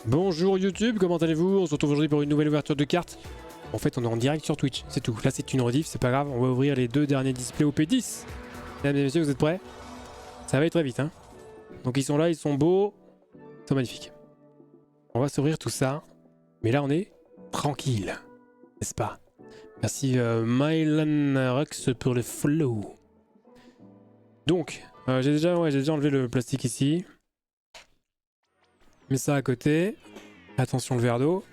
Bonjour YouTube, comment allez-vous? On se retrouve aujourd'hui pour une nouvelle ouverture de cartes. En fait, on est en direct sur Twitch, c'est tout. Là, c'est une rediff, c'est pas grave. On va ouvrir les deux derniers displays OP10. Mesdames et messieurs, vous êtes prêts? Ça va aller très vite, hein. Donc ils sont là, ils sont beaux, ils sont magnifiques. On va s'ouvrir tout ça. Mais là, on est tranquille, n'est-ce pas? Merci Mylan Rux pour le follow. Donc, j'ai déjà enlevé le plastique ici. Mets ça à côté. Attention le verre d'eau.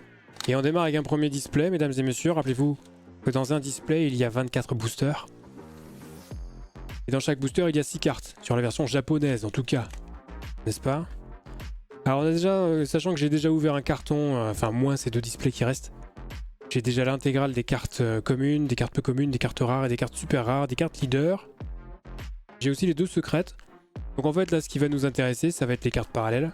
Et on démarre avec un premier display, mesdames et messieurs. Rappelez-vous que dans un display, il y a 24 boosters. Et dans chaque booster, il y a 6 cartes. Sur la version japonaise, en tout cas. N'est-ce pas? Alors on a déjà, sachant que j'ai déjà ouvert un carton, enfin moins ces deux displays qui restent. J'ai déjà l'intégrale des cartes communes, des cartes peu communes, des cartes rares et des cartes super rares, des cartes leaders. J'ai aussi les deux secrètes. Donc en fait là, ce qui va nous intéresser, ça va être les cartes parallèles.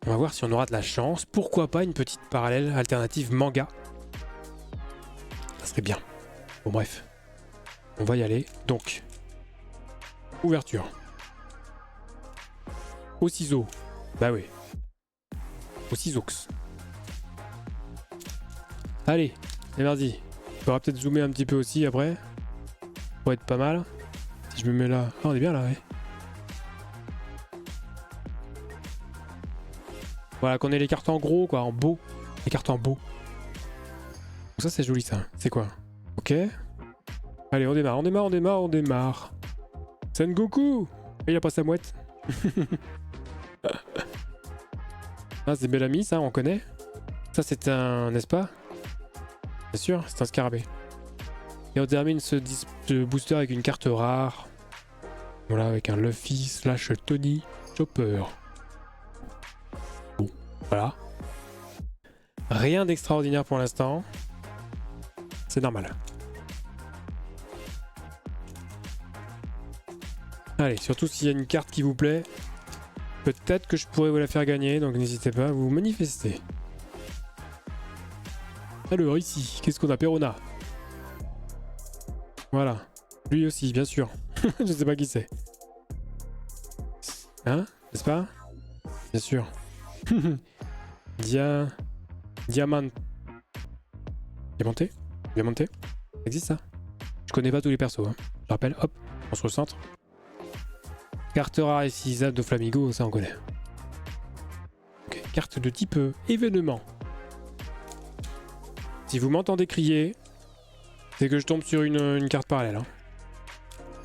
On va voir si on aura de la chance. Pourquoi pas une petite parallèle alternative manga? Ça serait bien. Bon bref. On va y aller. Donc. Ouverture. Au ciseau. Bah oui. Au ciseaux. Allez. C'est mardi. Il faudra peut-être zoomer un petit peu aussi après. Pour être pas mal. Si je me mets là. Ah, on est bien là, ouais. Voilà, qu'on ait les cartes en gros, quoi, en beau. Les cartes en beau. Donc ça, c'est joli, ça. C'est quoi? Ok. Allez, on démarre. Sengoku! Il a pas sa mouette. Ah, c'est Bellamy, ça, on connaît. Ça, c'est un... n'est-ce pas? Bien sûr, c'est un scarabée. Et on termine ce booster avec une carte rare. Voilà, avec un Luffy / Tony Chopper. Voilà. Rien d'extraordinaire pour l'instant. C'est normal. Allez, surtout s'il y a une carte qui vous plaît, peut-être que je pourrais vous la faire gagner, donc n'hésitez pas à vous manifester. Alors ici, qu'est-ce qu'on a? Perona. Voilà. Lui aussi, bien sûr. Je sais pas qui c'est. Hein? N'est-ce pas? Bien sûr. Diamanté. Ça existe ça? Je connais pas tous les persos, hein. Je rappelle, hop, on se recentre. Carte rare ici, Zap de Flamigo, ça on connaît. Ok, carte de type événement. Si vous m'entendez crier, c'est que je tombe sur une carte parallèle, hein.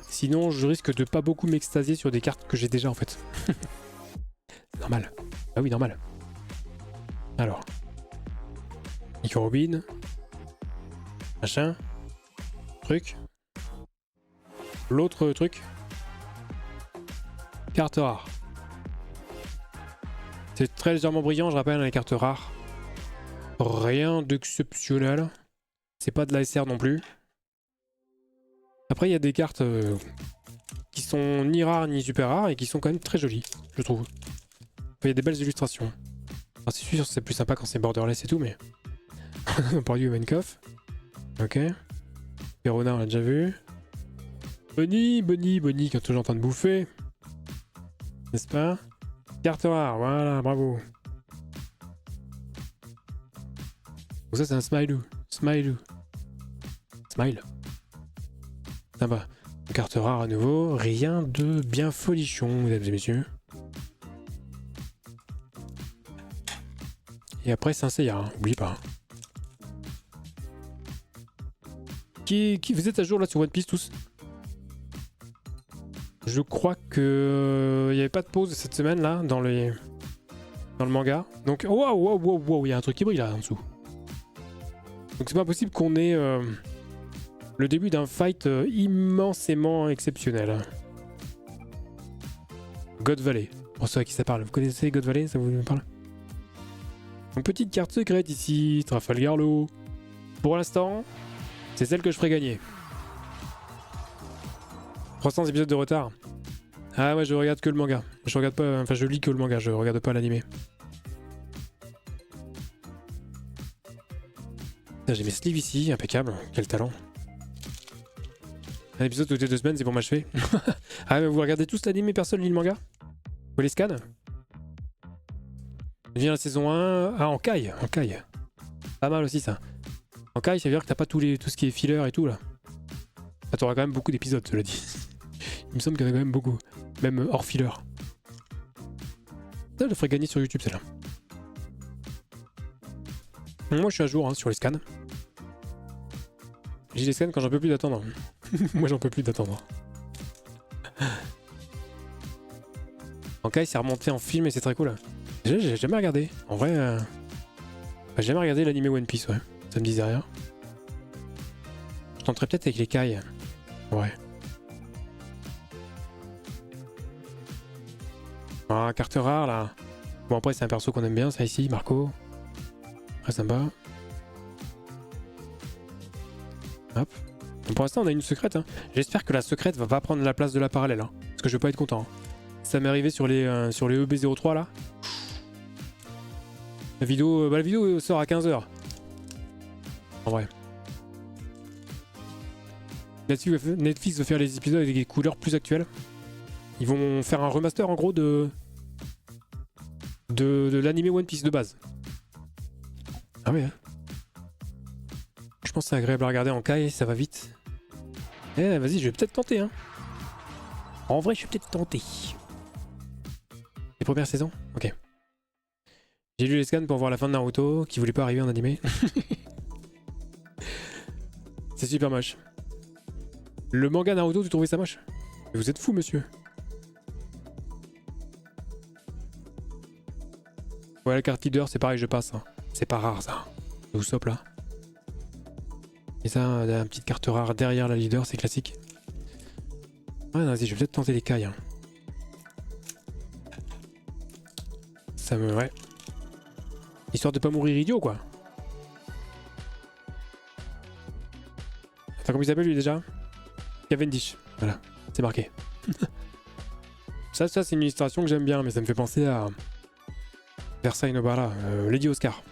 Sinon, je risque de pas beaucoup m'extasier sur des cartes que j'ai déjà en fait. C'est normal. Ah oui, normal. Alors. Nico Robin. Machin. Truc. L'autre truc. Carte rare. C'est très légèrement brillant, je rappelle, les cartes rares. Rien d'exceptionnel. C'est pas de la SR non plus. Après, il y a des cartes qui sont ni rares ni super rares et qui sont quand même très jolies, je trouve. Il y a des belles illustrations. Alors, c'est sûr, c'est plus sympa quand c'est borderless et tout, mais... on parle du Mankoff. Ok. Perona, on l'a déjà vu. Bonnie, qui est toujours en train de bouffer. N'est-ce pas? Carte rare, voilà, bravo. Donc ça, c'est un Smiley. Smile. Sympa. Carte rare à nouveau. Rien de bien folichon, mesdames et messieurs. Et après, c'est un Seiya, hein. Oublie pas. Qui vous êtes à jour là sur One Piece tous? Je crois que il n'y avait pas de pause cette semaine là dans le manga. Donc wow, il y a un truc qui brille là en dessous. Donc c'est pas possible qu'on ait le début d'un fight immensément exceptionnel. God Valley. Pour ceux à qui ça parle. Vous connaissez God Valley? Ça vous parle? Donc petite carte secrète ici, Trafalgar Law. Pour l'instant, c'est celle que je ferai gagner. 300 épisodes de retard. Ah ouais, je regarde que le manga. Je regarde pas, enfin je lis que le manga, je regarde pas l'animé. J'ai mes sleeves ici, impeccable, quel talent. Un épisode toutes les 2 semaines, c'est pour m'achever. Ah mais vous regardez tous l'animé, personne lit le manga? Vous les scanne? Vient la saison 1. Ah, en caille, en caille. Pas mal aussi ça. En caille, ça veut dire que t'as pas tout ce qui est filler et tout là. Ah, t'auras quand même beaucoup d'épisodes, cela dit. Il me semble qu'il y en a quand même beaucoup. Même hors filler. Ça, je le ferais gagner sur YouTube celle-là. Moi je suis à jour hein, sur les scans. J'ai les scans quand j'en peux plus d'attendre. Moi j'en peux plus d'attendre. En caille, c'est remonté en film et c'est très cool. J'ai jamais regardé. En vrai, j'ai jamais regardé l'anime One Piece, ouais. Ça me disait rien. Je tenterais peut-être avec les cailles. Ouais. Ah, carte rare là. Bon, après, c'est un perso qu'on aime bien, ça ici, Marco. Très sympa. Hop. Donc, pour l'instant, on a une secrète. Hein. J'espère que la secrète va pas prendre la place de la parallèle. Hein, parce que je vais pas être content. Hein. Ça m'est arrivé sur les EB03 là. La vidéo sort à 15h. En vrai. Netflix veut faire les épisodes avec des couleurs plus actuelles. Ils vont faire un remaster en gros de l'anime One Piece de base. Ah ouais. Hein. Je pense que c'est agréable à regarder en caille, ça va vite. Eh vas-y, je vais peut-être tenter hein. En vrai, je vais peut-être tenter. Les premières saisons? Ok. J'ai lu les scans pour voir la fin de Naruto, qui voulait pas arriver en animé. C'est super moche. Le manga Naruto, tu trouvais ça moche? Vous êtes fou, monsieur. Ouais, la carte leader, c'est pareil, je passe. Hein. C'est pas rare, ça. Où sop, là. Et ça, une petite carte rare derrière la leader, c'est classique. Ouais, vas-y, je vais peut-être tenter les cailles. Hein. Ça me... Ouais. Histoire de pas mourir idiot, quoi. Attends, comment il s'appelle, lui, déjà? Cavendish. Voilà, c'est marqué. ça c'est une illustration que j'aime bien, mais ça me fait penser à... Versailles Nobara, Lady Oscar.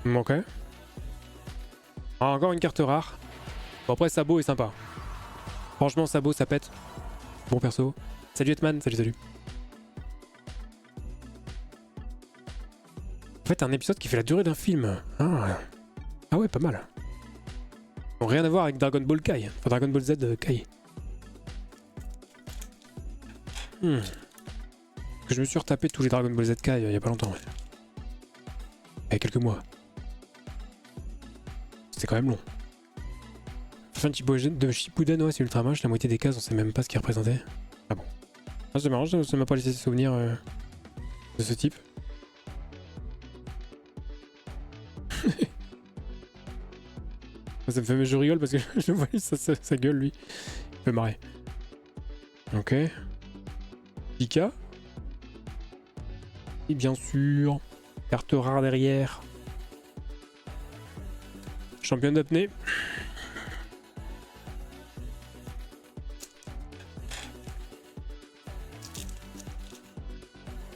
Ok. Ah, encore une carte rare. Bon après Sabo est sympa. Franchement Sabo ça pète. Bon perso. Salut Hetman, salut. En fait un épisode qui fait la durée d'un film. Ah ouais pas mal. Bon, rien à voir avec Dragon Ball Kai. Enfin Dragon Ball Z Kai. Je me suis retapé tous les Dragon Ball Z Kai il y a pas longtemps. Ouais. Il y a quelques mois. C'était quand même long. Fin de Shippuden, ouais, c'est ultra moche. La moitié des cases, on sait même pas ce qu'il représentait. Ah bon. Ah, c'est marrant, ça m'a pas laissé souvenir de ce type. Ça me fait... Je rigole parce que je vois sa gueule, lui. Il fait marrer. Ok. Pika. Et bien sûr. Carte rare derrière. Champion d'apnée.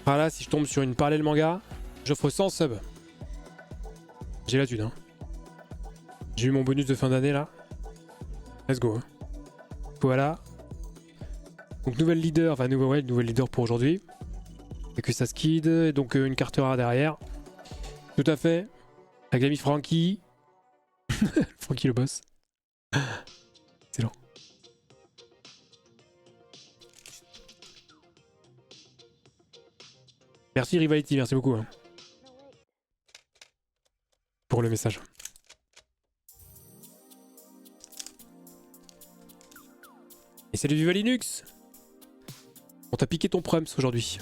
Ah là, si je tombe sur une parallèle manga, j'offre 100 subs. J'ai la thune, hein. J'ai eu mon bonus de fin d'année là. Let's go. Hein. Voilà. Donc nouvelle leader, enfin nouvelle leader pour aujourd'hui. Et que ça skid, et donc une carte rare derrière. Tout à fait. Avec l'ami Frankie. Frankie le boss. Excellent. Merci Rivality, merci beaucoup. Hein, pour le message. Et salut Viva Linux. On t'a piqué ton Prums aujourd'hui.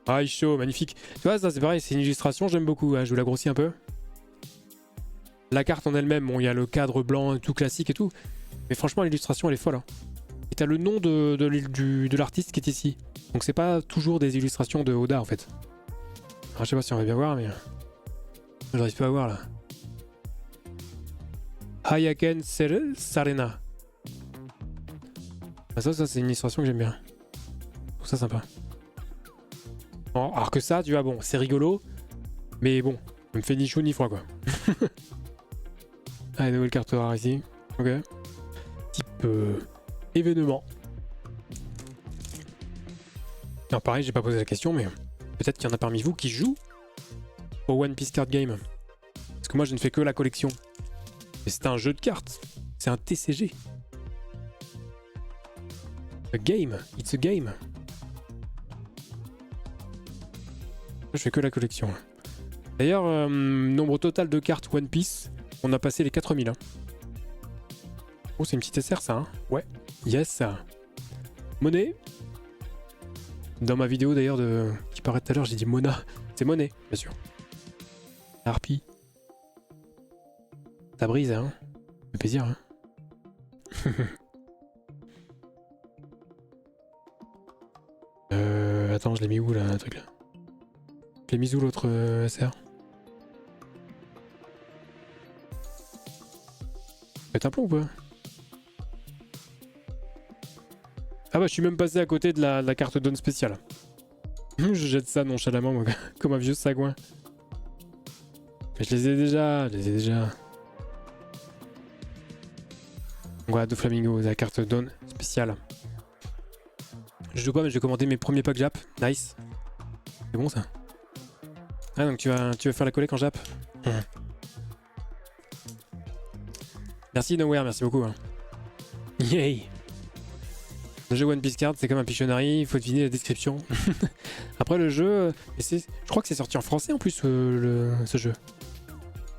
Ah, il chaud, magnifique. Tu vois, ça c'est pareil, c'est une illustration, j'aime beaucoup. Hein, je vous la grossis un peu. La carte en elle-même, bon, il y a le cadre blanc, tout classique et tout. Mais franchement, l'illustration, elle est folle. Hein. Et t'as le nom de l'artiste qui est ici. Donc c'est pas toujours des illustrations de Oda en fait. Alors, je sais pas si on va bien voir, mais... J'arrive pas à voir là. Hayaken Sarena. Ah, ça c'est une illustration que j'aime bien. Je trouve ça sympa. Bon, alors que ça, tu vois, bon, c'est rigolo. Mais bon, ça me fait ni chaud ni froid quoi. Allez, nouvelle carte rare ici. Ok. Type événement. Alors pareil, j'ai pas posé la question, mais peut-être qu'il y en a parmi vous qui jouent au One Piece Card Game. Parce que moi, je ne fais que la collection. Et c'est un jeu de cartes. C'est un TCG. A game. It's a game. Je fais que la collection. D'ailleurs, nombre total de cartes One Piece, on a passé les 4000. Hein. Oh, c'est une petite SR ça, hein. Ouais. Yes. Monnaie. Dans ma vidéo d'ailleurs qui paraît tout à l'heure, j'ai dit Mona. C'est monnaie, bien sûr. Harpie. Ça brise, hein. Ça fait plaisir, hein. Attends, je l'ai mis où là, le truc là? Je l'ai mis où l'autre SR? Faites un plomb ou pas? Ah bah je suis même passé à côté de la carte donne spéciale. Je jette ça nonchalamment moi, comme un vieux sagouin. Mais je les ai déjà, Voilà, deux flamingos, la carte donne spéciale. Je joue pas mais je vais commander mes premiers packs Jap. Nice. C'est bon ça. Ah donc tu vas faire la collecte en Jap. Merci Nowhere, merci beaucoup. Hein. Yay. Le jeu One Piece Card, c'est comme un Pictionary, il faut deviner la description. Après le jeu, je crois que c'est sorti en français en plus ce jeu.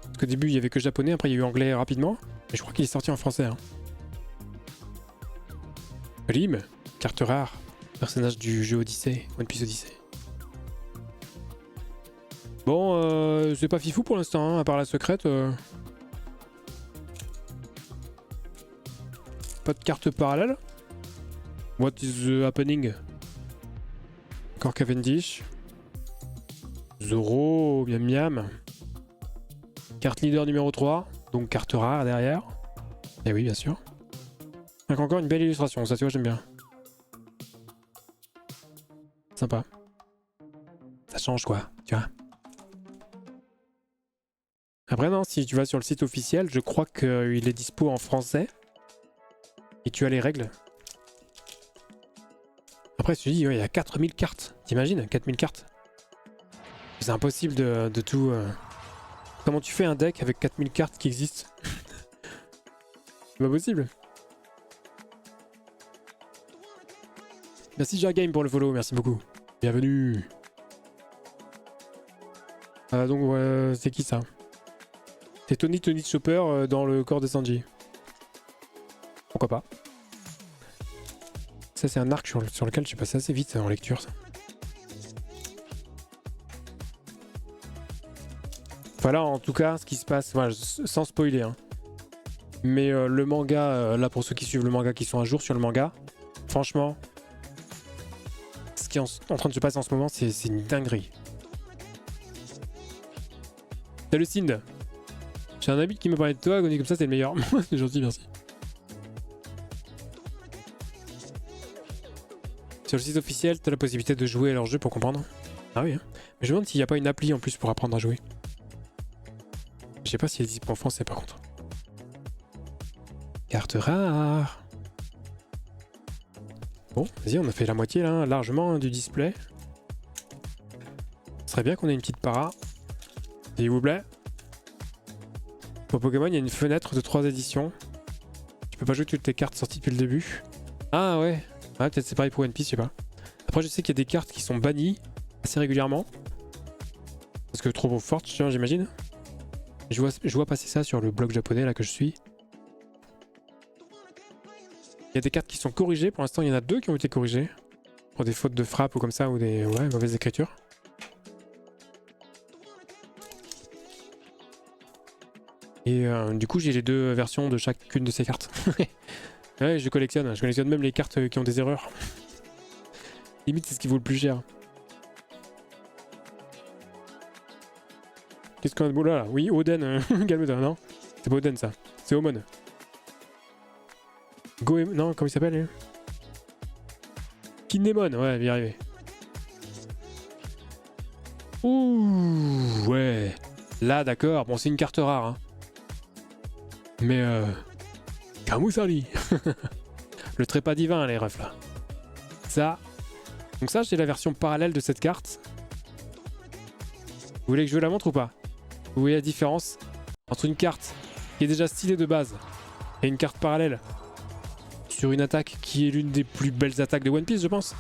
Parce qu'au début il y avait que japonais, après il y a eu anglais rapidement, mais je crois qu'il est sorti en français. Hein. Lim, carte rare, personnage du jeu Odyssey, One Piece Odyssey. Bon, c'est pas fifou pour l'instant, hein, à part la secrète. Pas de carte parallèle. What is happening? Encore Cavendish. Zoro, miam miam. Carte leader numéro 3, donc carte rare derrière. Et oui, bien sûr. Donc encore une belle illustration, ça tu vois, j'aime bien. Sympa. Ça change quoi, tu vois. Après non, si tu vas sur le site officiel, je crois qu'il est dispo en français. Et tu as les règles. Après, tu te dis, ouais, il y a 4000 cartes. T'imagines, 4000 cartes. C'est impossible de tout... Comment tu fais un deck avec 4000 cartes qui existent? C'est pas possible. Merci Jargame pour le follow, merci beaucoup. Bienvenue. Donc, c'est qui ça? C'est Tony Chopper dans le corps de Sanji. Pourquoi pas? Ça c'est un arc sur lequel je suis passé assez vite en lecture. Ça. Voilà en tout cas ce qui se passe, voilà, sans spoiler. Hein. Mais le manga, là pour ceux qui suivent le manga, qui sont à jour sur le manga, franchement, ce qui est en train de se passer en ce moment, c'est une dinguerie. Salut Sind. J'ai un ami qui me parlait de toi, Agony comme ça c'est le meilleur. C'est gentil, merci. Sur le site officiel, tu as la possibilité de jouer à leur jeu pour comprendre. Ah oui, hein. Mais je me demande s'il n'y a pas une appli en plus pour apprendre à jouer. Je sais pas si elle existe en français par contre. Carte rare. Bon, vas-y, on a fait la moitié là, largement du display. Ce serait bien qu'on ait une petite para. S'il vous plaît. Pour Pokémon, il y a une fenêtre de 3 éditions. Tu peux pas jouer toutes tes cartes sorties depuis le début. Ah ouais. Ouais, peut-être c'est pareil pour One Piece, je sais pas. Après, je sais qu'il y a des cartes qui sont bannies assez régulièrement. Parce que trop fortes, j'imagine. Je vois passer ça sur le blog japonais là que je suis. Il y a des cartes qui sont corrigées. Pour l'instant, il y en a 2 qui ont été corrigées. Pour des fautes de frappe ou comme ça, ou des mauvaises écritures. Et du coup, j'ai les 2 versions de chacune de ces cartes. Ouais, je collectionne même les cartes qui ont des erreurs. Limite, c'est ce qui vaut le plus cher. Qu'est-ce qu'on a de beau là? Oui, Oden, calme-toi, non? C'est pas Oden ça, c'est Omon. Non, comment il s'appelle lui? Kinemon, ouais, il va y arriver. Ouh, ouais. Là, d'accord, bon, c'est une carte rare. Hein. Mais Kamusari. Le trépas divin, les refs là. Ça. Donc ça, c'est la version parallèle de cette carte. Vous voulez que je vous la montre ou pas? Vous voyez la différence entre une carte qui est déjà stylée de base et une carte parallèle sur une attaque qui est l'une des plus belles attaques de One Piece, je pense.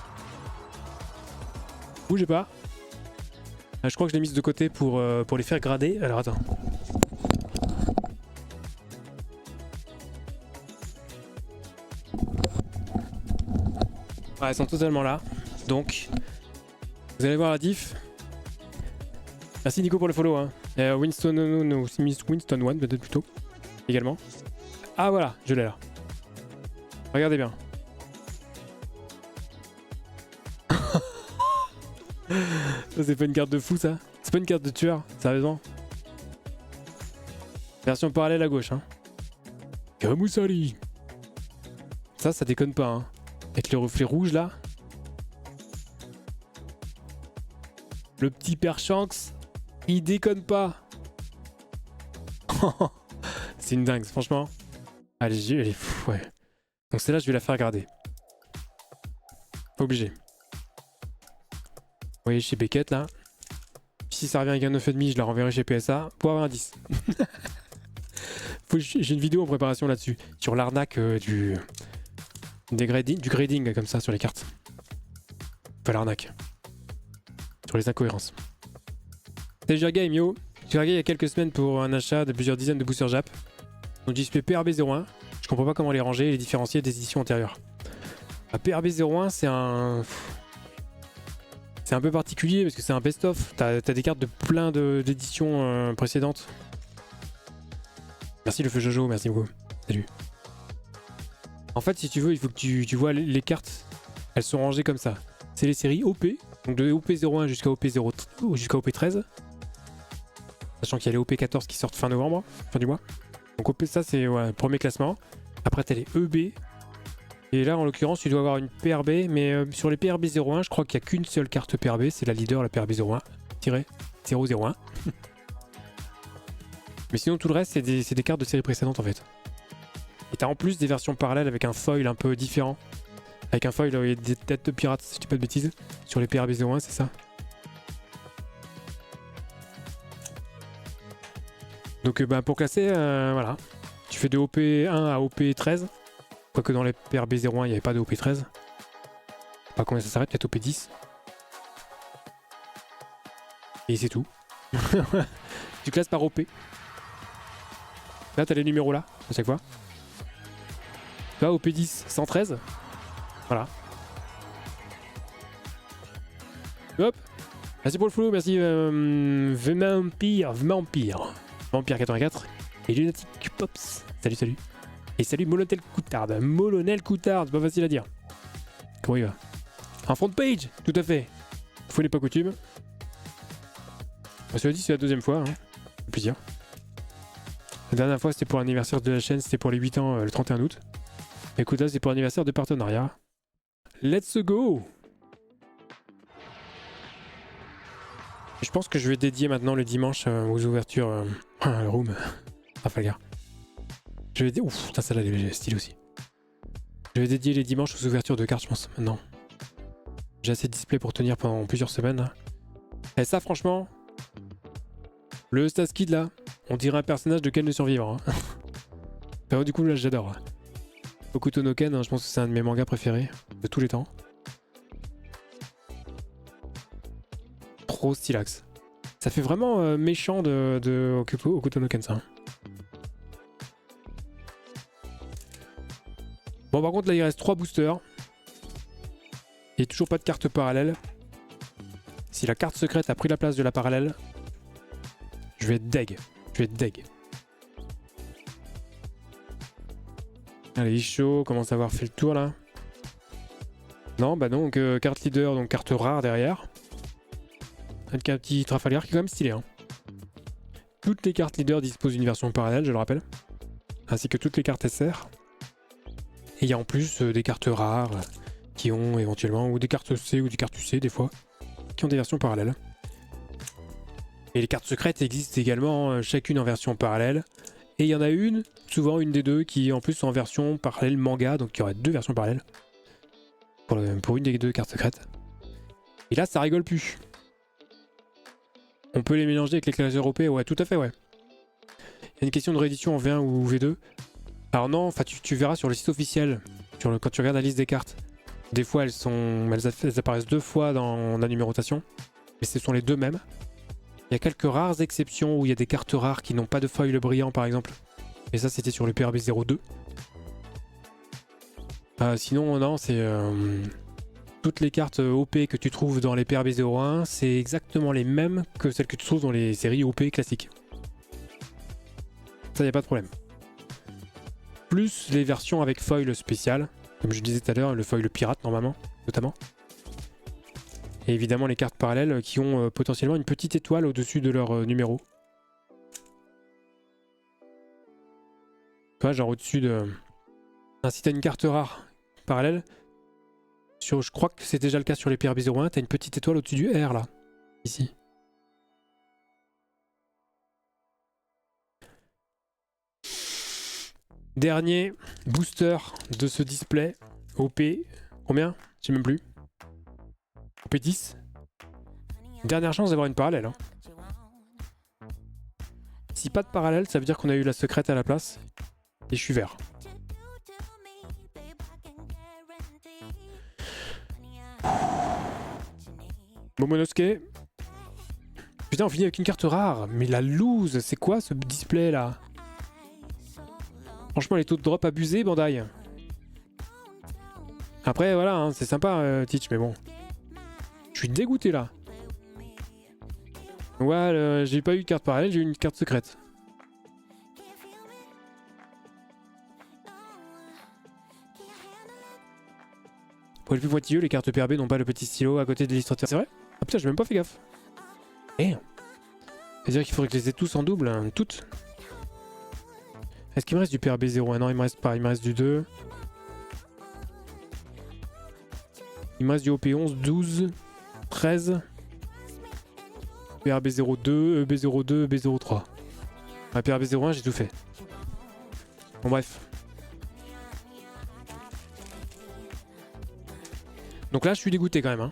Bougez pas. Je crois que je l'ai mise de côté pour les faire grader. Alors attends. Ouais, elles sont totalement là. Donc, vous allez voir la diff. Merci Nico pour le follow. Hein. Winston One peut-être plutôt. Également. Ah voilà, je l'ai là. Regardez bien. Ça c'est pas une carte de fou ça. C'est pas une carte de tueur, sérieusement. Version parallèle à gauche. Hein. Kamusari. Ça déconne pas. Hein. Avec le reflet rouge là. Le petit père Shanks, il déconne pas. C'est une dingue, franchement. Allez, elle est fou, ouais. Donc celle-là, je vais la faire garder. Pas obligé. Vous voyez chez Beckett là. Si ça revient avec un 9,5, je la renverrai chez PSA pour avoir un 10. J'ai une vidéo en préparation là-dessus. Sur l'arnaque du grading comme ça sur les cartes. Enfin l'arnaque. Sur les incohérences. Salut Jirga et Mio. J'ai regardé il y a quelques semaines pour un achat de plusieurs dizaines de boosters Jap. Donc display PRB01. Je comprends pas comment les ranger et les différencier des éditions antérieures. PRB01 c'est un... C'est un peu particulier parce que c'est un best-of. T'as des cartes de plein d'éditions précédentes. Merci le feu Jojo, merci beaucoup. Salut. En fait, si tu veux, il faut que tu vois les cartes. Elles sont rangées comme ça. C'est les séries OP. Donc de OP01 jusqu'à OP13. Sachant qu'il y a les OP14 qui sortent fin novembre, fin du mois. Donc OP, ça c'est ouais, le premier classement. Après t'as les EB. Et là en l'occurrence tu dois avoir une PRB. Mais sur les PRB01 je crois qu'il n'y a qu'une seule carte PRB. C'est la leader, la PRB01-001. Mais sinon tout le reste c'est des cartes de séries précédentes en fait. Et t'as en plus des versions parallèles avec un foil un peu différent. Avec un foil où il y a des têtes de pirates si je dis pas de bêtises. Sur les PRB01 c'est ça. Donc pour classer, voilà. Tu fais de OP1 à OP13. Quoique dans les PRB01 il n'y avait pas de OP13. Je sais pas combien ça s'arrête, peut-être OP10. Et c'est tout. Tu classes par OP. Là t'as les numéros là, à chaque fois. Là OP10, 113. Voilà. Hop. Merci pour le follow, merci Vampire 84 et Lunatic Pops. Salut, salut. Et salut Molonel Coutard. Molonel Coutard, c'est pas facile à dire. Comment il va? Un front page, tout à fait. Faut les pas coutumes. Cela dit, c'est la deuxième fois. Hein. Plaisir. La dernière fois, c'était pour l'anniversaire de la chaîne, c'était pour les 8 ans le 31 août. Écoute, là, c'est pour l'anniversaire de partenariat. Let's go! Je pense que je vais dédier maintenant le dimanche aux ouvertures room. Trafalgar. Je vais ouf, putain, celle-là, elle est stylée aussi. Je vais dédier les dimanches aux ouvertures de cartes, je pense, maintenant. J'ai assez de display pour tenir pendant plusieurs semaines. Et ça, franchement, le Staskid là, on dirait un personnage de Ken le Survivre. Hein. Enfin, du coup, là, j'adore. Hokuto no Ken, hein, je pense que c'est un de mes mangas préférés de tous les temps. Trop stylax. Ça fait vraiment méchant de Hokuto no Ken, ça. Bon, par contre, là, il reste 3 boosters. Et toujours pas de carte parallèle. Si la carte secrète a pris la place de la parallèle, je vais être deg. Je vais être deg. Allez, Isho commence à avoir fait le tour là. Non, bah non, donc carte leader, donc carte rare derrière. Avec un petit Trafalgar qui est quand même stylé. Hein. Toutes les cartes leader disposent d'une version parallèle, je le rappelle. Ainsi que toutes les cartes SR. Et il y a en plus des cartes rares qui ont éventuellement, ou des cartes C ou des cartes UC des fois, qui ont des versions parallèles. Et les cartes secrètes existent également, chacune en version parallèle Et il y en a une, souvent une des deux, qui en plus sont en version parallèle manga, donc il y aurait deux versions parallèles. Pour une des deux cartes secrètes. Et là, ça rigole plus. On peut les mélanger avec les classes européennes, ouais, tout à fait, ouais. Il y a une question de réédition en V1 ou V2. Alors non, tu verras sur le site officiel, quand tu regardes la liste des cartes, des fois elles apparaissent deux fois dans la numérotation, mais ce sont les deux mêmes. Il y a quelques rares exceptions où il y a des cartes rares qui n'ont pas de foil brillant par exemple. Et ça c'était sur le PRB 02. Sinon non, c'est toutes les cartes OP que tu trouves dans les PRB 01, c'est exactement les mêmes que celles que tu trouves dans les séries OP classiques. Ça y a pas de problème. Plus les versions avec foil spécial, comme je disais tout à l'heure, le foil pirate normalement, notamment. Et évidemment les cartes parallèles qui ont potentiellement une petite étoile au-dessus de leur numéro. Tu vois, genre au-dessus de... Ah, si t'as une carte rare parallèle, je crois que c'est déjà le cas sur les PRB 01, t'as une petite étoile au-dessus du R là, ici. Dernier booster de ce display, OP, combien? Je sais même plus. OP 10. Dernière chance d'avoir une parallèle. Hein. Si pas de parallèle, ça veut dire qu'on a eu la secrète à la place. Et je suis vert. Momonosuke. Putain, on finit avec une carte rare. Mais la loose, c'est quoi ce display là? Franchement, les taux de drop abusés, Bandai. Après, voilà, hein, c'est sympa, Teach, mais bon. Je suis dégoûté là. Ouais, j'ai pas eu de carte parallèle, j'ai eu une carte secrète. Pour les plus pointilleux, les cartes PRB n'ont pas le petit stylo à côté de l'illustrateur. C'est vrai? Ah putain, j'ai même pas fait gaffe. Eh. C'est-à-dire qu'il faudrait que je les ai tous en double, hein, toutes. Est-ce qu'il me reste du PRB 01? Non, il me reste pas, il me reste du 2. Il me reste du OP 11, 12, 13. PRB 02, EB02, EB03. PRB 01, j'ai tout fait. Bon, bref. Donc là, je suis dégoûté quand même. Hein.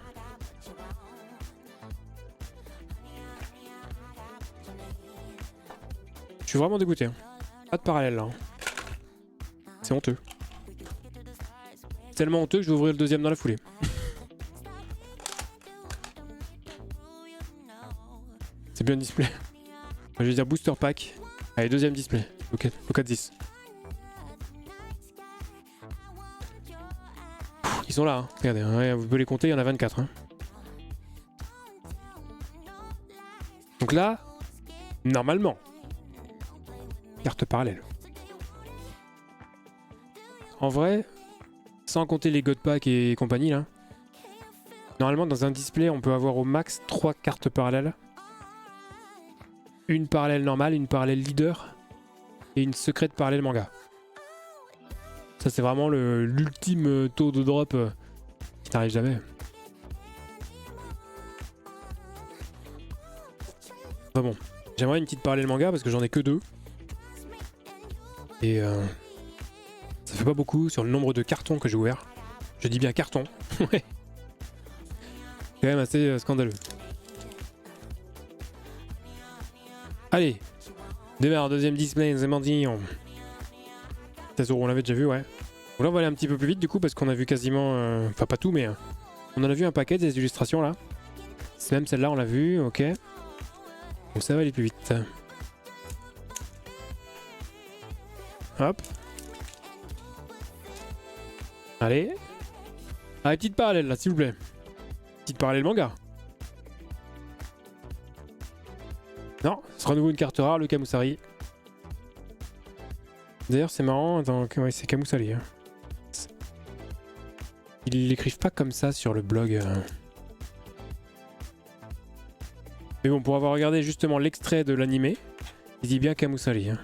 Je suis vraiment dégoûté. Hein. Pas de parallèle là. Hein. C'est honteux. Tellement honteux que je vais ouvrir le deuxième dans la foulée. C'est bien le display. Je vais dire booster pack. Allez, deuxième display. Ok, au 4-10. Ils sont là, hein. Regardez, hein. Vous pouvez les compter, il y en a 24. Hein. Donc là, normalement, carte parallèle. En vrai, sans compter les God Pack et compagnie là, normalement dans un display on peut avoir au max 3 cartes parallèles. Une parallèle normale, une parallèle leader et une secrète parallèle manga. Ça c'est vraiment l'ultime taux de drop qui n'arrive jamais. Enfin bon, j'aimerais une petite parallèle manga parce que j'en ai que 2. Et ça fait pas beaucoup sur le nombre de cartons que j'ai ouverts. Je dis bien carton. Ouais. C'est quand même assez scandaleux. Allez, démarre, deuxième display, c'est mardi. 16 €, on l'avait déjà vu, ouais. Bon, là on va aller un petit peu plus vite du coup parce qu'on a vu quasiment... Enfin pas tout mais... on en a vu un paquet des illustrations là. C'est même celle-là on l'a vu, ok. Donc ça va aller plus vite. Hop. Allez. Allez, petite parallèle là, s'il vous plaît. Petite parallèle manga. Non, ce sera à nouveau une carte rare, le Kamusari. D'ailleurs, c'est marrant, ouais, c'est Kamusari. Hein. Ils l'écrivent pas comme ça sur le blog. Mais bon, pour avoir regardé justement l'extrait de l'animé, il dit bien Kamusari. Hein.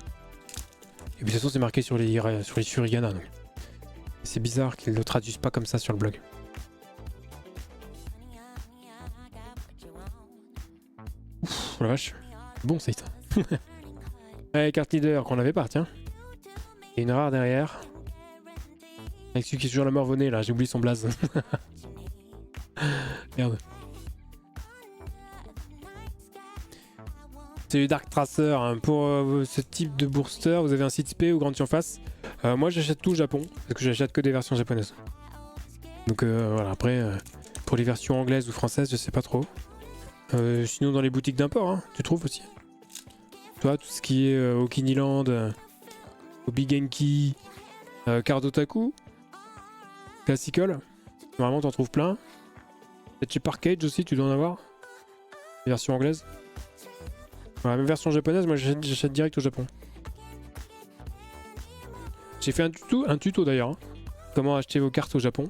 Et puis de toute façon, c'est marqué sur les furigana. C'est bizarre qu'ils le traduisent pas comme ça sur le blog. Ouf, oh la vache. Bon, c'est ça. Ouais, carte leader qu'on avait pas, tiens. Et une rare derrière. Avec celui qui est toujours la morvonnée là, j'ai oublié son blaze. Merde. C'est du Dark Tracer. Hein. Pour ce type de booster, vous avez un site spé ou grande surface. Moi j'achète tout au Japon, parce que j'achète que des versions japonaises. Donc voilà, après, pour les versions anglaises ou françaises, je sais pas trop. Sinon dans les boutiques d'import, hein, tu trouves aussi. Toi, tout ce qui est Okiniland, Obigenki, Cardotaku, Classical, normalement t'en trouves plein. Peut-être chez Parkage aussi, tu dois en avoir. Les versions anglaises. Voilà, même version japonaise, moi j'achète direct au Japon. J'ai fait un tuto d'ailleurs. Hein. Comment acheter vos cartes au Japon.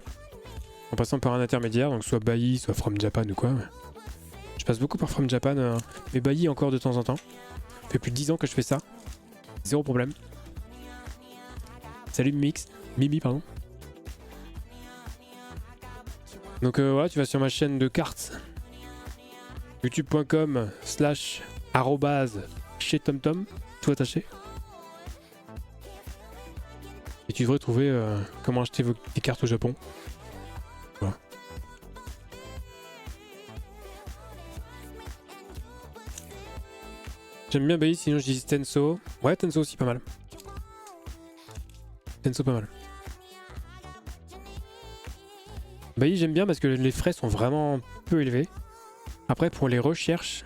En passant par un intermédiaire, donc soit Bailly, soit From Japan ou quoi. Je passe beaucoup par From Japan, mais Bailly encore de temps en temps. Ça fait plus de 10 ans que je fais ça. Zéro problème. Salut Mimi, pardon. Donc voilà, tu vas sur ma chaîne de cartes. youtube.com/ chez TomTom, tout attaché. Et tu devrais trouver comment acheter tes cartes au Japon. Voilà. J'aime bien Bailly, sinon je dis Tenso. Ouais, Tenso aussi pas mal. Tenso pas mal. Bailly j'aime bien parce que les frais sont vraiment peu élevés. Après pour les recherches,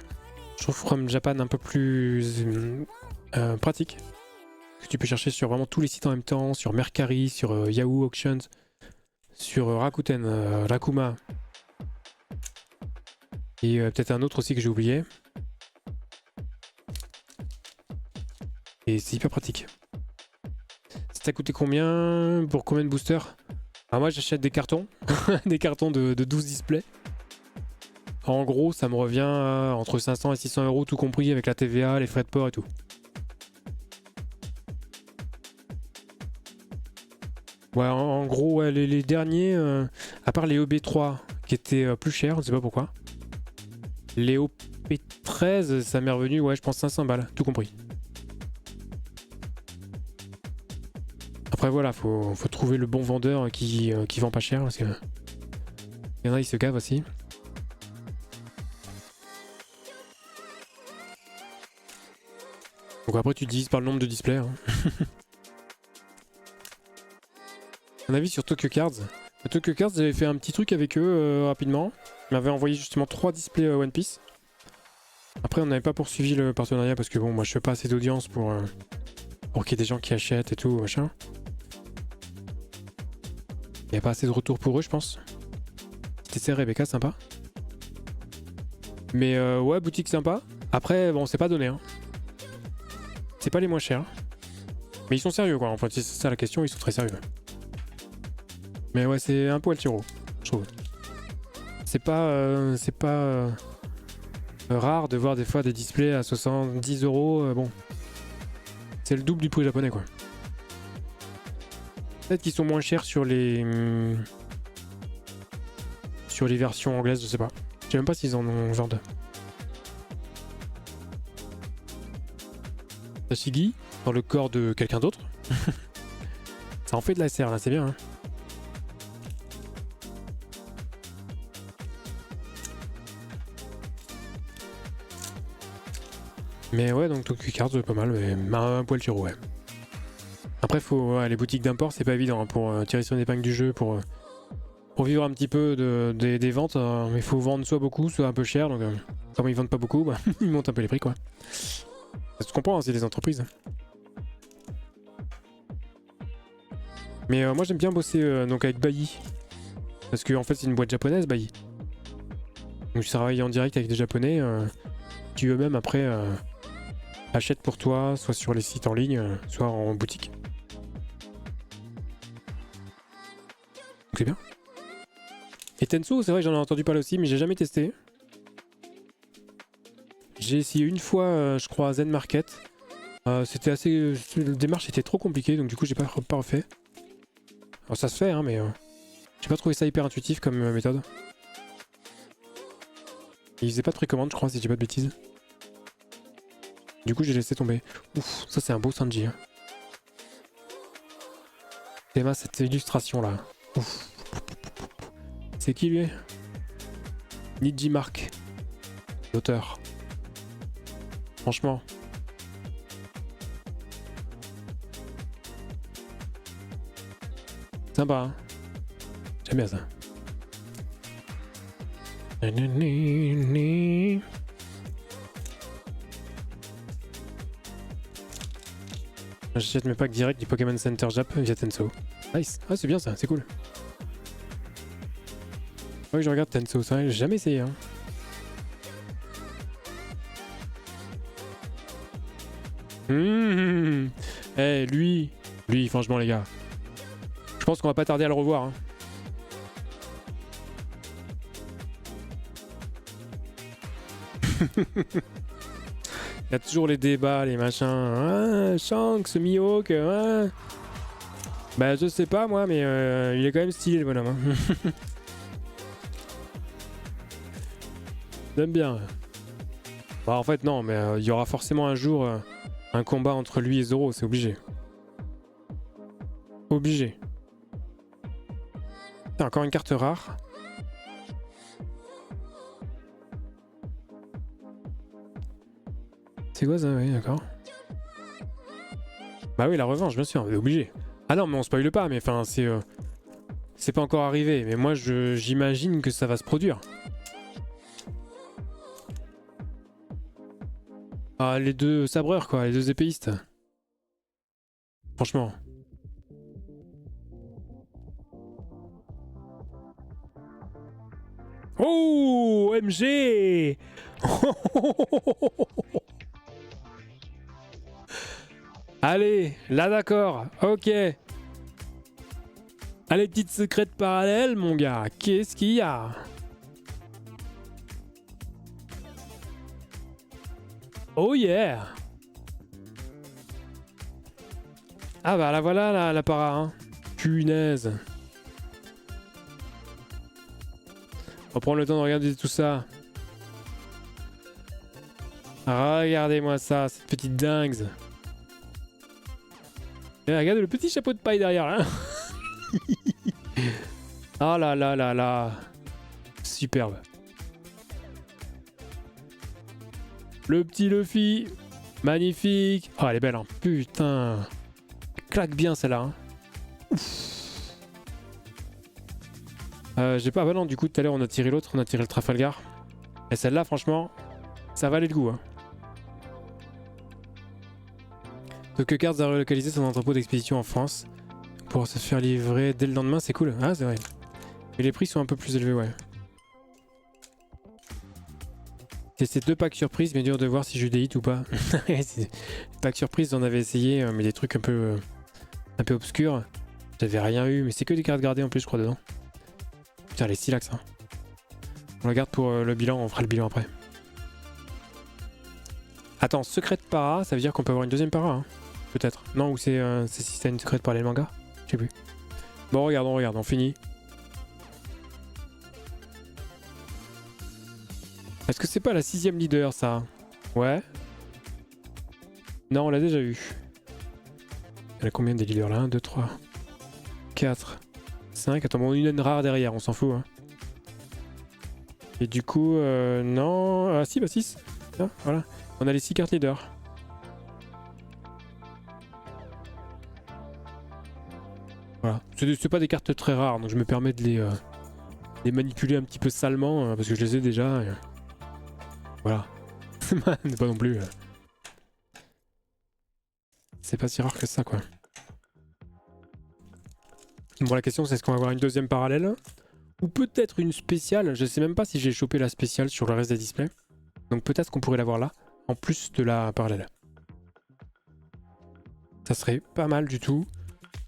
je trouve From Japan un peu plus pratique. Que tu peux chercher sur vraiment tous les sites en même temps, sur Mercari, sur Yahoo Auctions, sur Rakuten, Rakuma. Et peut-être un autre aussi que j'ai oublié. Et c'est hyper pratique. Ça t'a coûté combien? Pour combien de boosters? Alors moi j'achète des cartons, des cartons de 12 displays. En gros ça me revient entre 500 et 600 euros tout compris avec la TVA, les frais de port et tout. Ouais en gros ouais, les derniers, à part les OB3 qui étaient plus chers, je sais pas pourquoi. Les OP13 ça m'est revenu ouais je pense 500 balles, tout compris. Après voilà, faut trouver le bon vendeur qui vend pas cher parce que il y en a ils se gavent aussi. Donc après tu divises par le nombre de displays. Hein. Un avis sur Tokyo Cards. Tokyo Cards j'avais fait un petit truc avec eux rapidement. Ils m'avaient envoyé justement 3 displays One Piece. Après on n'avait pas poursuivi le partenariat parce que bon moi je fais pas assez d'audience pour qu'il y ait des gens qui achètent et tout machin. Il n'y a pas assez de retours pour eux, je pense. Petit essai Rebecca, sympa. Mais ouais, boutique sympa. Après, bon, c'est pas donné. Hein. C'est pas les moins chers. Mais ils sont sérieux, quoi. En fait, c'est ça la question, ils sont très sérieux. Mais ouais, c'est un poil tiro, je trouve. C'est pas, rare de voir des fois des displays à 70 euros. Bon, c'est le double du prix japonais, quoi. Peut-être qu'ils sont moins chers sur les versions anglaises, je sais pas. Je sais même pas s'ils en ont vendent. Tashigi dans le corps de quelqu'un d'autre. Ça en fait de la SR là, c'est bien. Hein. Mais ouais, donc Tokyo Cards pas mal, mais un poil tiro, ouais. Après, les boutiques d'import, c'est pas évident hein, pour tirer sur une épingle du jeu, pour vivre un petit peu des ventes. Il faut vendre soit beaucoup, soit un peu cher. Donc, comme ils vendent pas beaucoup, bah, ils montent un peu les prix, quoi. Ça se comprend, hein, c'est des entreprises. Mais moi, j'aime bien bosser donc avec Bailly. Parce que en fait, c'est une boîte japonaise, Bailly. Donc, je travaille en direct avec des Japonais qui eux-mêmes, après, achètent pour toi, soit sur les sites en ligne, soit en boutique. C'est bien. Et Tenso, c'est vrai que j'en ai entendu parler aussi, mais j'ai jamais testé. J'ai essayé une fois, je crois, à Zen Market. C'était assez... La démarche était trop compliquée, donc du coup j'ai pas refait. Alors ça se fait, hein, mais j'ai pas trouvé ça hyper intuitif comme méthode. Ils faisaient pas de précommande, je crois, si j'ai pas de bêtises. Du coup j'ai laissé tomber. Ouf, ça c'est un beau Sanji. Hein. Théma cette illustration là. Ouf. C'est qui lui? Niji Mark, l'auteur. Franchement. Sympa, hein. J'aime bien ça. J'achète mes packs direct du Pokémon Center Jap via Tenso. Nice. Ah c'est bien ça, c'est cool. Ouais je regarde Tenso, ça j'ai jamais essayé hein. Eh lui franchement les gars. Je pense qu'on va pas tarder à le revoir hein. Il y a toujours les débats, les machins. Ah, Shanks, Mihawk, ah. Bah je sais pas moi, mais il est quand même stylé le bonhomme. Hein. J'aime bien. Bah en fait non, mais il y aura forcément un jour un combat entre lui et Zoro, c'est obligé. Obligé. T'as encore une carte rare. C'est quoi ça? Oui, d'accord. Bah oui, la revanche, bien sûr, on est obligé. Ah non, mais on spoile pas, mais enfin, c'est pas encore arrivé. Mais moi, j'imagine que ça va se produire. Ah, les deux sabreurs, quoi, les deux épéistes. Franchement. Oh, MG. Allez, là d'accord, ok. Allez, petite secrète parallèle, mon gars. Qu'est-ce qu'il y a? Oh yeah. Ah bah la voilà la para, hein. Punaise. On va prendre le temps de regarder tout ça. Regardez-moi ça, cette petite dingue. Et regardez le petit chapeau de paille derrière là. Ah là là là là. Superbe. Le petit Luffy. Magnifique. Oh elle est belle hein. Putain. Claque bien celle-là. Hein. J'ai pas... Ah bah non du coup tout à l'heure on a tiré l'autre. On a tiré le Trafalgar. Et celle-là franchement ça valait le goût hein. Tokyo Cards a relocalisé son entrepôt d'expédition en France pour se faire livrer dès le lendemain, c'est cool. Ah c'est vrai. Mais les prix sont un peu plus élevés, ouais. C'est ces deux packs surprises, mais dur de voir si je délite ou pas. Les packs surprises, on avait essayé, mais des trucs un peu obscurs. J'avais rien eu, mais c'est que des cartes gardées en plus, je crois, dedans. Putain, les Silax, hein. On la garde pour le bilan, on fera le bilan après. Attends, secrète para, ça veut dire qu'on peut avoir une deuxième para, hein. Peut-être. Non, ou c'est si t'as une secrète par les mangas. Je sais plus. Bon, regarde, on finit. Est-ce que c'est pas la 6ème leader, ça? Ouais. Non, on l'a déjà eu. Elle a combien des leaders là? 1, 2, 3, 4, 5. Attends, bon, une rare derrière, on s'en fout. Hein. Et du coup, non. Ah si, bah 6. Ah, voilà. On a les 6 cartes leaders. Voilà. C'est pas des cartes très rares, donc je me permets de les manipuler un petit peu salement, parce que je les ai déjà. Et... Voilà. C'est pas non plus... C'est pas si rare que ça, quoi. Bon, la question c'est est-ce qu'on va avoir une deuxième parallèle? Ou peut-être une spéciale. Je sais même pas si j'ai chopé la spéciale sur le reste des displays. Donc peut-être qu'on pourrait l'avoir là, en plus de la parallèle. Ça serait pas mal du tout.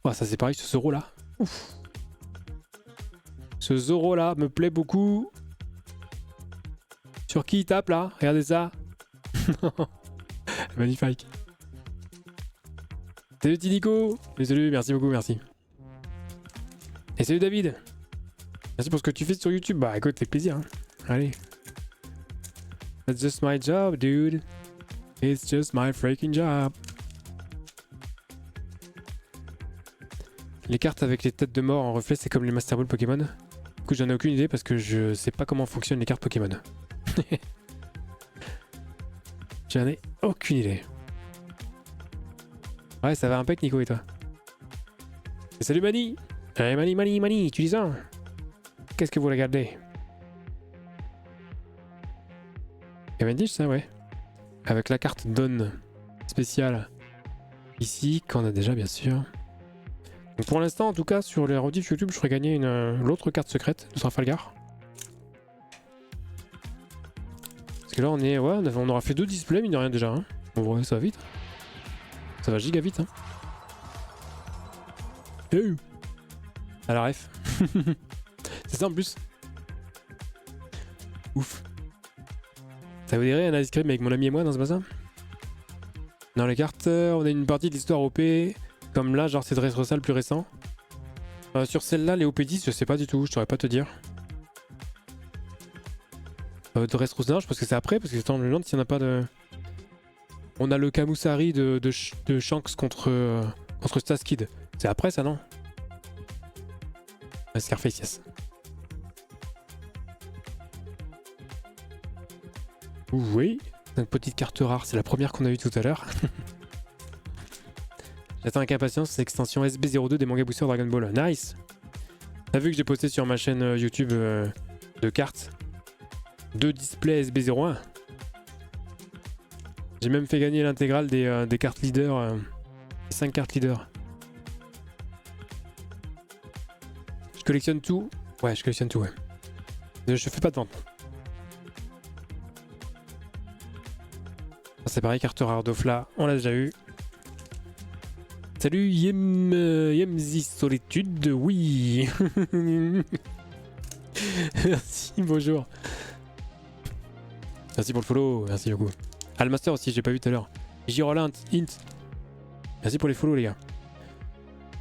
Oh, ça c'est pareil, ce Zoro là. Ouf. Ce Zoro là me plaît beaucoup. Sur qui il tape là? Regardez ça. Magnifique. Salut petit Nico. Salut, merci beaucoup, merci. Et salut David. Merci pour ce que tu fais sur YouTube. Bah écoute, avec plaisir. Hein. Allez. That's just my job, dude. It's just my freaking job. Les cartes avec les têtes de mort en reflet, c'est comme les Master Ball Pokémon. Du coup, j'en ai aucune idée parce que je sais pas comment fonctionnent les cartes Pokémon. J'en ai aucune idée. Ouais, ça va un peu, Nico, et toi? Et salut Mani! Hey Mani, tu dis ça? Qu'est-ce que vous regardez? Cavendish, ça, ouais. Avec la carte Dawn spéciale ici, qu'on a déjà, bien sûr. Donc pour l'instant, en tout cas, sur les rediff YouTube, je ferai gagner l'autre carte secrète de Trafalgar. Parce que là, on est, ouais, on aura fait 2 displays, mine de rien déjà. Hein. On voit, ça va vite. Ça va giga vite. Hein. À la ref. C'est ça en plus. Ouf. Ça vous dirait un ice cream avec mon ami et moi dans ce bassin? Dans les cartes, on a une partie de l'histoire OP. Comme là, genre c'est Dressrosa le plus récent. Sur celle-là, les OP10, je sais pas du tout, je saurais pas te dire. Dressrosa, je pense que c'est après, parce que je me demande s'il n'y en a pas de... On a le Kamusari de Shanks contre Staskid. C'est après ça, non? Scarface, yes. Oui. Donc petite carte rare, c'est la première qu'on a eue tout à l'heure. J'attends avec impatience l'extension SB02 des Manga Boosters Dragon Ball. Nice. T'as vu que j'ai posté sur ma chaîne YouTube de cartes 2 displays SB01. J'ai même fait gagner l'intégrale des cartes leaders. 5 cartes leaders. Je collectionne tout. Ouais, je collectionne tout, ouais. Je fais pas de vente. C'est pareil, carte rare d'Ofla, on l'a déjà eu. Salut Yemzi Solitude, oui. Merci, bonjour. Merci pour le follow, merci beaucoup. Almaster aussi, j'ai pas vu tout à l'heure. Girolint, int. Merci pour les follow les gars.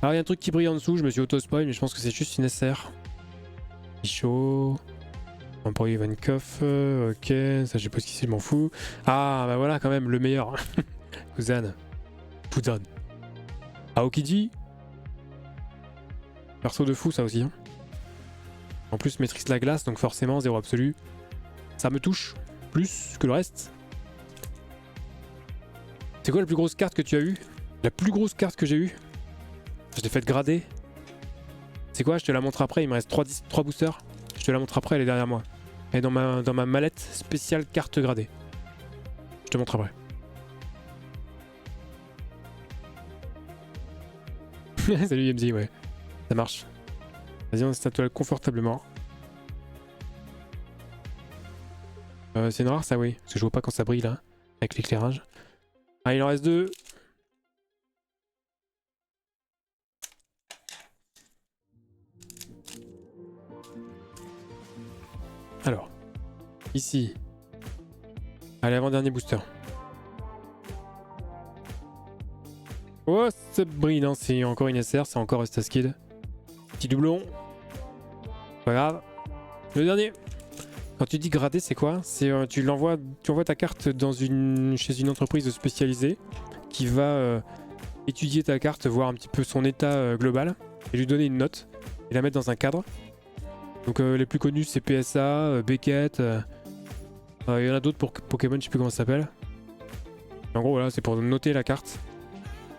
Alors il y a un truc qui brille en dessous, je me suis auto-spoil, mais je pense que c'est juste une SR. Chaud. Pour Ivankov, ok, ça je sais pas ce qu'il c'est, je m'en fous. Ah bah voilà quand même, le meilleur. Kuzan. Pudan. Aokiji. Perso de fou ça aussi. Hein. En plus maîtrise la glace, donc forcément zéro absolu. Ça me touche plus que le reste. C'est quoi la plus grosse carte que tu as eue? La plus grosse carte que j'ai eue? Je l'ai faite grader. C'est quoi? Je te la montre après, il me reste 3 boosters. Je te la montre après, elle est derrière moi. Elle est dans ma mallette spéciale carte gradée. Je te montre après. Salut Yemzi, ouais. Ça marche. Vas-y, on s'installe confortablement. C'est une rare ça, oui. Parce que je vois pas quand ça brille là. Avec l'éclairage. Ah, il en reste 2. Alors, ici. Allez, avant-dernier booster. Oh, ça brille, non, c'est encore une SR, c'est encore Staskid. Petit doublon. Pas grave. Le dernier. Quand tu dis gradé, c'est quoi? C'est tu envoies ta carte chez une entreprise spécialisée qui va étudier ta carte, voir un petit peu son état global et lui donner une note et la mettre dans un cadre. Donc les plus connus c'est PSA, Beckett, il y en a d'autres pour Pokémon, je sais plus comment ça s'appelle. En gros voilà, c'est pour noter la carte.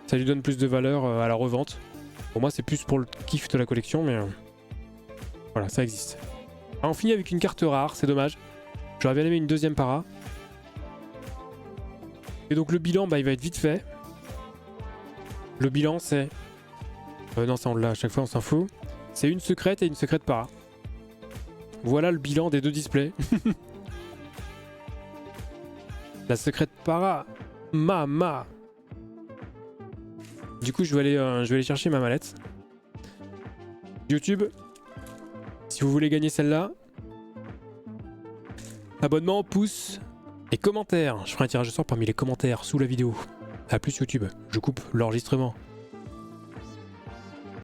Ça lui donne plus de valeur à la revente. Pour moi c'est plus pour le kiff de la collection, mais voilà, ça existe. Alors, on finit avec une carte rare, c'est dommage. J'aurais bien aimé une deuxième para. Et donc le bilan, bah, il va être vite fait. Le bilan c'est... non ça on l'a à chaque fois, on s'en fout. C'est une secrète et une secrète para. Voilà le bilan des 2 displays. La secrète para, mama. Du coup, je vais aller chercher ma mallette. YouTube, si vous voulez gagner celle-là, abonnement, pouce et commentaires. Je ferai un tirage au sort parmi les commentaires sous la vidéo. A plus YouTube, je coupe l'enregistrement.